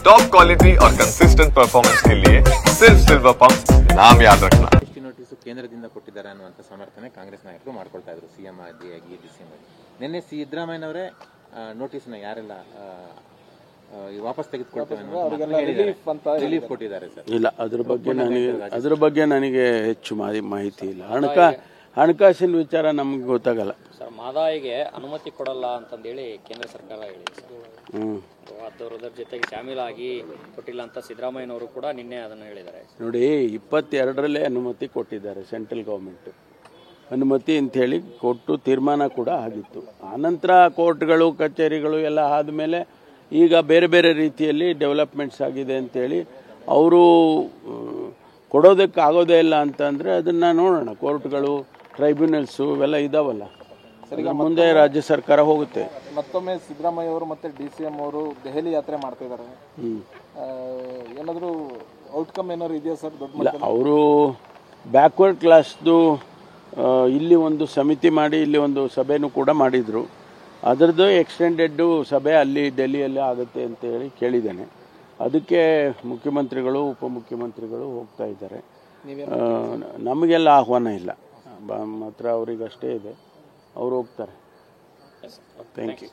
Top quality और consistent performance के लिए सिर्फ सिल्वर पंप नाम याद रखना। ನೋಟಿಸ್ ಕೇಂದ್ರದಿಂದ ಕೊಟ್ಟಿದ್ದಾರೆ ಅನ್ನುವಂತ ಸಮರ್ಥನೆ ಕಾಂಗ್ರೆಸ್ ನಾಯಕರು ಮಾಡ್ಕೊಳ್ತಾ ಇದ್ರು, ಸಿಎಂ ಆಗಿ ಡಿಸಿಎಂ ಆಗಿ. ನಿನ್ನೆ ಸಿದ್ದರಾಮಯ್ಯನವರೇ ನೋಟಿಸ್ನ ಯಾರೆಲ್ಲ ವಾಪಸ್ ತೆಗೆದುಕೊಳ್ತೇವೆ ರಿಲೀಫ್ ಕೊಟ್ಟಿದ್ದಾರೆ ಸರ್. ಇಲ್ಲ, ಅದ್ರ ಬಗ್ಗೆ ನನಗೆ ಹೆಚ್ಚು ಮಾಹಿತಿ ಇಲ್ಲ. ಹಣಕಾಸಿನ ವಿಚಾರ ನಮ್ಗೆ ಗೊತ್ತಾಗಲ್ಲ ಸರ್. ಮಹದಾಯಿಗೆ ಅನುಮತಿ ಕೊಡಲ್ಲ ಅಂತಂದೇಳಿ ಕೇಂದ್ರ ಸರ್ಕಾರ ಹೇಳಿದೆ ಸರ್. ಅದರ ಜೊತೆಗೆ ಶಾಮೀಲಾಗಿ ಕೊಟ್ಟಿಲ್ಲ ಅಂತ ಸಿದ್ದರಾಮಯ್ಯನವರು ಕೂಡ ನಿನ್ನೆ ಅದನ್ನು ಹೇಳಿದ್ದಾರೆ. ನೋಡಿ, 22ರಲ್ಲೇ ಅನುಮತಿ ಕೊಟ್ಟಿದ್ದಾರೆ ಸೆಂಟ್ರಲ್ ಗೌರ್ಮೆಂಟ್. ಅನುಮತಿ ಅಂಥೇಳಿ ಕೊಟ್ಟು ತೀರ್ಮಾನ ಕೂಡ ಆಗಿತ್ತು. ಆನಂತರ ಕೋರ್ಟ್ಗಳು ಕಚೇರಿಗಳು ಎಲ್ಲ ಆದಮೇಲೆ ಈಗ ಬೇರೆ ಬೇರೆ ರೀತಿಯಲ್ಲಿ ಡೆವಲಪ್ಮೆಂಟ್ಸ್ ಆಗಿದೆ ಅಂಥೇಳಿ ಅವರು ಕೊಡೋದಕ್ಕೆ ಆಗೋದೇ ಇಲ್ಲ ಅಂತಂದರೆ ಅದನ್ನು ನೋಡೋಣ. ಕೋರ್ಟ್ಗಳು, ಟ್ರೈಬ್ಯುನಲ್ಸು ಇವೆಲ್ಲ ಇದಾವಲ್ಲ, ಮುಂದೆ ರಾಜ್ಯ ಸರ್ಕಾರ ಹೋಗುತ್ತೆ. ಮತ್ತೊಮ್ಮೆ ಸಿದ್ದರಾಮಯ್ಯ ಅವರು ಮತ್ತೆ ಡಿಸಿಎಂ ಅವರು ದೆಹಲಿ ಯಾತ್ರೆ ಮಾಡ್ತಾ ಇದ್ದಾರೆ. ಏನಾದರೂ ಔಟ್ಕಮ್ ಏನಾದ್ರು ಇದೆಯಾ ಸರ್? ಇಲ್ಲ, ಅವರು ಬ್ಯಾಕ್ವರ್ಡ್ ಕ್ಲಾಸ್ದು ಇಲ್ಲಿ ಒಂದು ಸಮಿತಿ ಮಾಡಿ ಇಲ್ಲಿ ಒಂದು ಸಭೆನೂ ಕೂಡ ಮಾಡಿದರು. ಅದರದ್ದು ಎಕ್ಸ್ಟೆಂಡೆಡ್ ಸಭೆ ಅಲ್ಲಿ ಡೆಲ್ಲಿಯಲ್ಲಿ ಆಗುತ್ತೆ ಅಂತ ಹೇಳಿ ಕೇಳಿದ್ದೇನೆ. ಅದಕ್ಕೆ ಮುಖ್ಯಮಂತ್ರಿಗಳು, ಉಪಮುಖ್ಯಮಂತ್ರಿಗಳು ಹೋಗ್ತಾ ಇದ್ದಾರೆ. ನಮಗೆಲ್ಲ ಆಹ್ವಾನ ಇಲ್ಲ, ಮಾತ್ರ ಅವರಿಗಷ್ಟೇ ಇದೆ. ಅವರು ಹೋಗ್ತಾರೆ. Thank you.